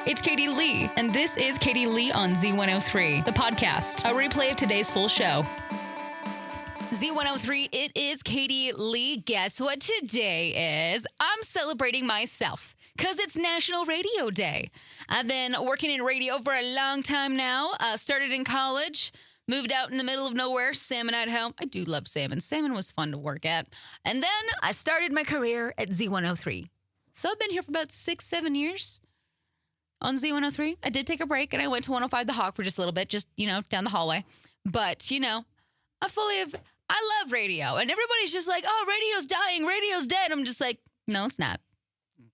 It's Katie Lee, and this is Katie Lee on Z103, the podcast, a replay of today's full show. Z103, it is Katie Lee. Guess what today is? I'm celebrating myself because it's National Radio Day. I've been working in radio for a long time now. Started in college, moved out in the middle of nowhere, Salmon, Idaho. I do love salmon. Salmon was fun to work at. And then I started my career at Z103. So I've been here for about 6-7 years on Z103. I did take a break and I went to 105 The Hawk for just a little bit, just, down the hallway. But, I love radio. And everybody's just like, oh, radio's dying, radio's dead. I'm just like, no, it's not.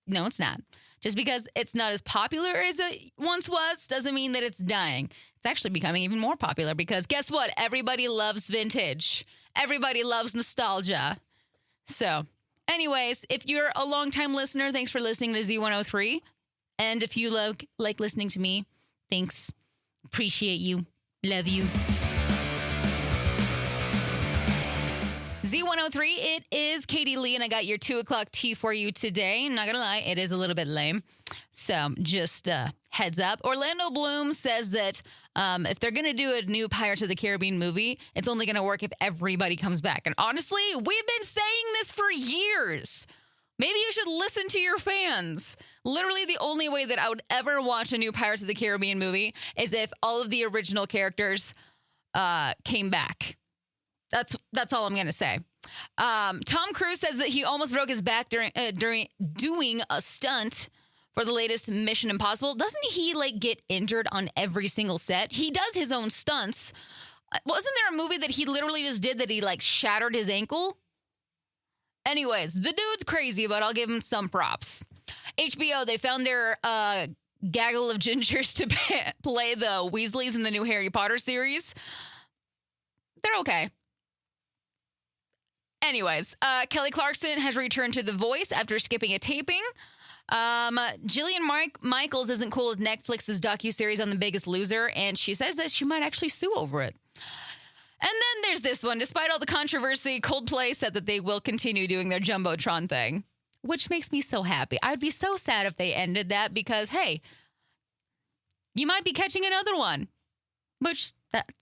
No, it's not. Just because it's not as popular as it once was doesn't mean that it's dying. It's actually becoming even more popular because guess what? Everybody loves vintage. Everybody loves nostalgia. So, anyways, if you're a longtime listener, thanks for listening to Z103. And if you like listening to me, thanks. Appreciate you. Love you. Z103, it is Katie Lee, and I got your 2 o'clock tea for you today. Not gonna lie, it is a little bit lame. So just heads up. Orlando Bloom says that if they're gonna do a new Pirates of the Caribbean movie, it's only gonna work if everybody comes back. And honestly, we've been saying this for years. Maybe you should listen to your fans. Literally the only way that I would ever watch a new Pirates of the Caribbean movie is if all of the original characters came back. That's all I'm going to say. Tom Cruise says that he almost broke his back during doing a stunt for the latest Mission Impossible. Doesn't he get injured on every single set? He does his own stunts. Wasn't there a movie that he literally just did that he shattered his ankle? Anyways, the dude's crazy, but I'll give him some props. HBO, they found their gaggle of gingers to play the Weasleys in the new Harry Potter series. They're okay. Anyways, Kelly Clarkson has returned to The Voice after skipping a taping. Jillian Michaels isn't cool with Netflix's docuseries on The Biggest Loser, and she says that she might actually sue over it. And then there's this one. Despite all the controversy, Coldplay said that they will continue doing their Jumbotron thing, which makes me so happy. I would be so sad if they ended that because, hey, you might be catching another one, which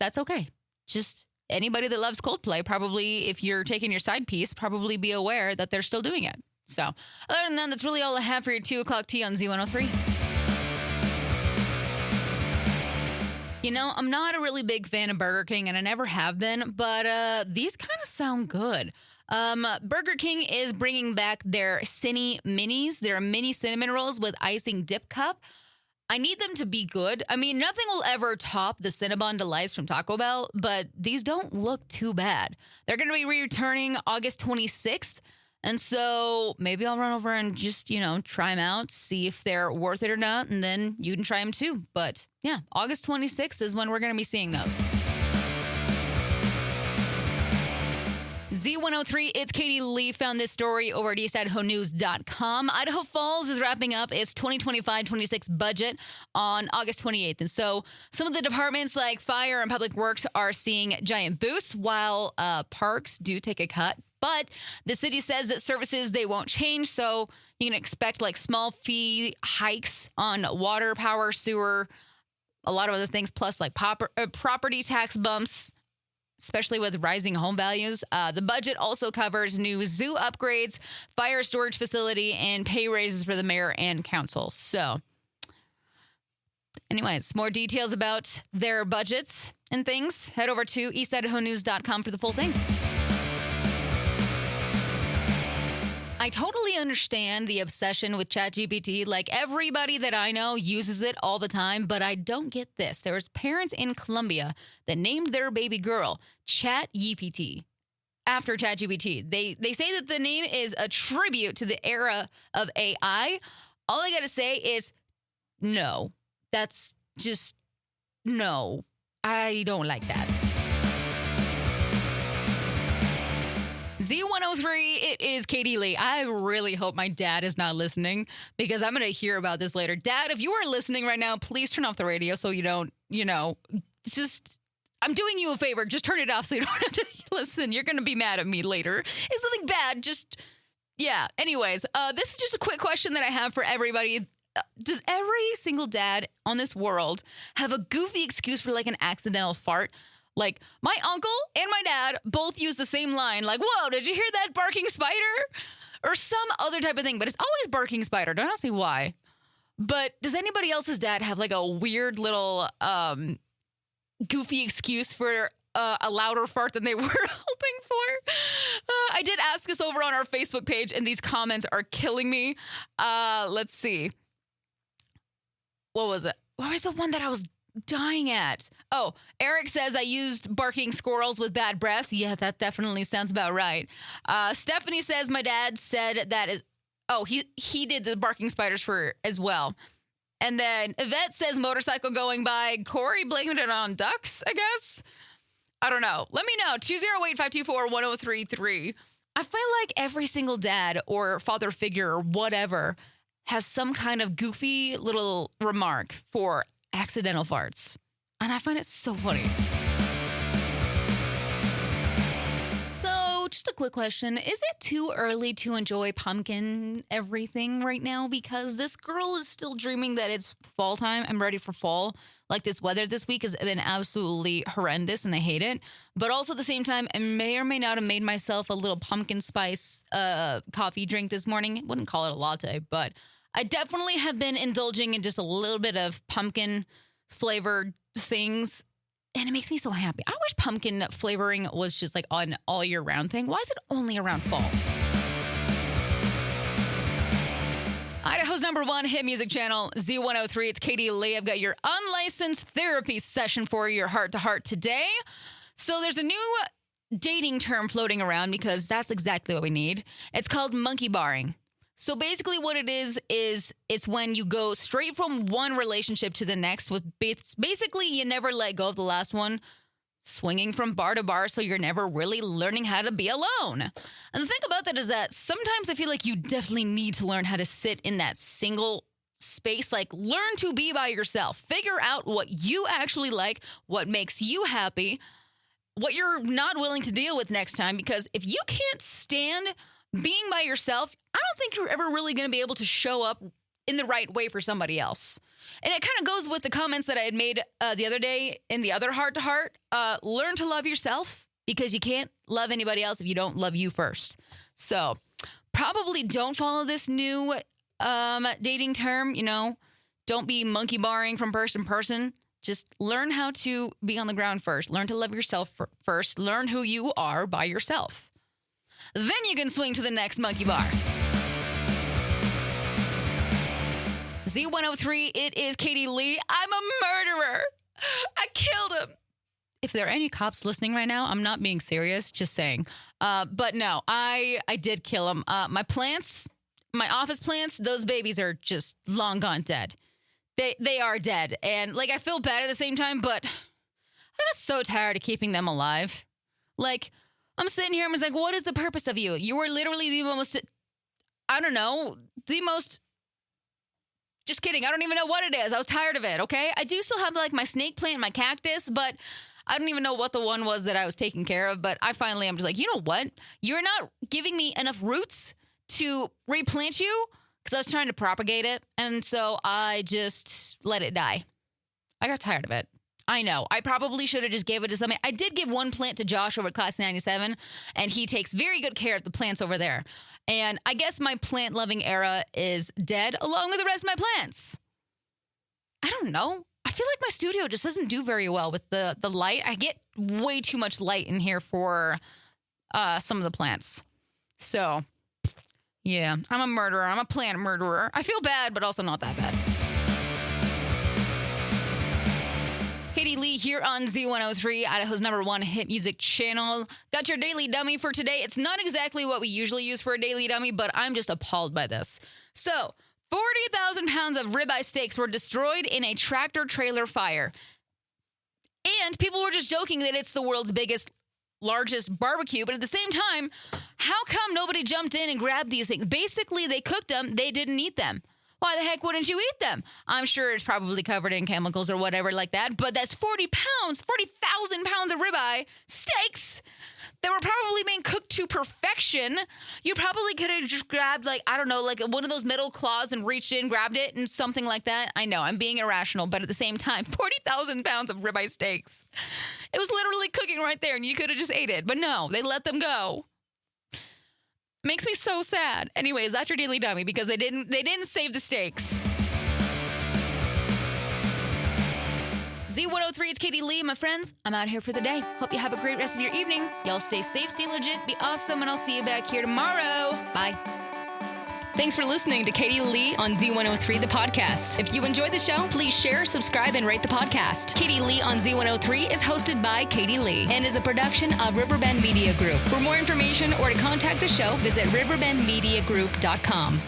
that's okay. Just anybody that loves Coldplay, probably, if you're taking your side piece, probably be aware that they're still doing it. So, other than that, that's really all I have for your 2 o'clock tea on Z103. I'm not a really big fan of Burger King, and I never have been, but these kind of sound good. Burger King is bringing back their Cinny Minis, their mini cinnamon rolls with icing dip cup. I need them to be good. I mean, nothing will ever top the Cinnabon Delights from Taco Bell, but these don't look too bad. They're going to be returning August 26th, and so maybe I'll run over and just, try them out, see if they're worth it or not, and then you can try them too. But yeah, August 26th is when we're going to be seeing those. Z103, it's Katie Lee, found this story over at eastidahonews.com. Idaho Falls is wrapping up its 2025-26 budget on August 28th. And so some of the departments like Fire and Public Works are seeing giant boosts while parks do take a cut. But the city says that services, they won't change. So you can expect small fee hikes on water, power, sewer, a lot of other things, plus property tax bumps, especially with rising home values. The budget also covers new zoo upgrades, fire storage facility, and pay raises for the mayor and council. So, anyways, more details about their budgets and things, head over to eastidahonews.com for the full thing. I totally understand the obsession with ChatGPT. Everybody that I know uses it all the time, but I don't get this. There was parents in Colombia that named their baby girl ChatGPT after ChatGPT. They say that the name is a tribute to the era of AI. All I got to say is no. That's just no. I don't like that. Z103, it is Katie Lee. I really hope my dad is not listening because I'm going to hear about this later. Dad, if you are listening right now, please turn off the radio so you don't, just, I'm doing you a favor. Just turn it off so you don't have to listen. You're going to be mad at me later. It's nothing bad. Just, yeah. Anyways, this is just a quick question that I have for everybody does every single dad on this world have a goofy excuse for like an accidental fart? Like, my uncle and my dad both use the same line, like, whoa, did you hear that barking spider? Or some other type of thing, but it's always barking spider. Don't ask me why. But does anybody else's dad have like a weird little goofy excuse for a louder fart than they were hoping for? I did ask this over on our Facebook page, and these comments are killing me. Let's see. What was it? What was the one that I was dying at? Oh, Eric says I used barking squirrels with bad breath. Yeah, that definitely sounds about right. Stephanie says my dad said that is, oh, he did the barking spiders for as well. And then Yvette says motorcycle going by. Corey blamed it on ducks, I guess. I don't know. Let me know. 208-524-1033. I feel like every single dad or father figure or whatever has some kind of goofy little remark for accidental farts. And I find it so funny. So, just a quick question. Is it too early to enjoy pumpkin everything right now? Because this girl is still dreaming that it's fall time. I'm ready for fall. Like, this weather this week has been absolutely horrendous and I hate it. But also at the same time, I may or may not have made myself a little pumpkin spice coffee drink this morning. I wouldn't call it a latte, but I definitely have been indulging in just a little bit of pumpkin flavored things, and it makes me so happy. I wish pumpkin flavoring was just like an all year round thing. Why is it only around fall? Idaho's #1 hit music channel, Z103. It's Katie Lee. I've got your unlicensed therapy session for your heart to heart today. So there's a new dating term floating around because that's exactly what we need. It's called monkey barring. So basically what it is it's when you go straight from one relationship to the next with basically you never let go of the last one, swinging from bar to bar, so you're never really learning how to be alone. And the thing about that is that sometimes I feel like you definitely need to learn how to sit in that single space, like learn to be by yourself, figure out what you actually like, what makes you happy, what you're not willing to deal with next time, because if you can't stand being by yourself, I don't think you're ever really going to be able to show up in the right way for somebody else. And it kind of goes with the comments that I had made the other day in the other heart to heart. Learn to love yourself, because you can't love anybody else if you don't love you first. So probably don't follow this new dating term. You know, don't be monkey barring from person to person. Just learn how to be on the ground first. Learn to love yourself first. Learn who you are by yourself. Then you can swing to the next monkey bar. Z103, it is Katie Lee. I'm a murderer. I killed him. If there are any cops listening right now, I'm not being serious, just saying. But no, I did kill him. My plants, my office plants, those babies are just long gone dead. They are dead. And like, I feel bad at the same time, but I got so tired of keeping them alive. Like, I'm sitting here, I'm just like, what is the purpose of you? You were literally the most, I don't know, just kidding. I don't even know what it is. I was tired of it, okay? I do still have like my snake plant, my cactus, but I don't even know what the one was that I was taking care of. But I'm just like, you know what? You're not giving me enough roots to replant you, because I was trying to propagate it. And so I just let it die. I got tired of it. I know. I probably should have just gave it to somebody. I did give one plant to Josh over at Class 97, and he takes very good care of the plants over there. And I guess my plant-loving era is dead, along with the rest of my plants. I don't know. I feel like my studio just doesn't do very well with the light. I get way too much light in here for some of the plants. So, yeah, I'm a murderer. I'm a plant murderer. I feel bad, but also not that bad. Katie Lee here on Z103, Idaho's #1 hit music channel. Got your daily dummy for today. It's not exactly what we usually use for a daily dummy, but I'm just appalled by this. So, 40,000 pounds of ribeye steaks were destroyed in a tractor-trailer fire. And people were just joking that it's the world's largest barbecue, but at the same time, how come nobody jumped in and grabbed these things? Basically, they cooked them, they didn't eat them. Why the heck wouldn't you eat them? I'm sure it's probably covered in chemicals or whatever like that, but that's 40,000 pounds of ribeye steaks that were probably being cooked to perfection. You probably could have just grabbed, like, I don't know, like one of those metal claws and reached in, grabbed it, and something like that. I know, I'm being irrational, but at the same time, 40,000 pounds of ribeye steaks. It was literally cooking right there, and you could have just ate it. But no, they let them go. Makes me so sad. Anyways, that's your Daily Dummy, because they didn't save the steaks. Z103, it's Katie Lee, my friends. I'm out here for the day. Hope you have a great rest of your evening. Y'all stay safe, stay legit, be awesome, and I'll see you back here tomorrow. Bye. Thanks for listening to Katie Lee on Z103, the podcast. If you enjoyed the show, please share, subscribe, and rate the podcast. Katie Lee on Z103 is hosted by Katie Lee and is a production of Riverbend Media Group. For more information or to contact the show, visit riverbendmediagroup.com.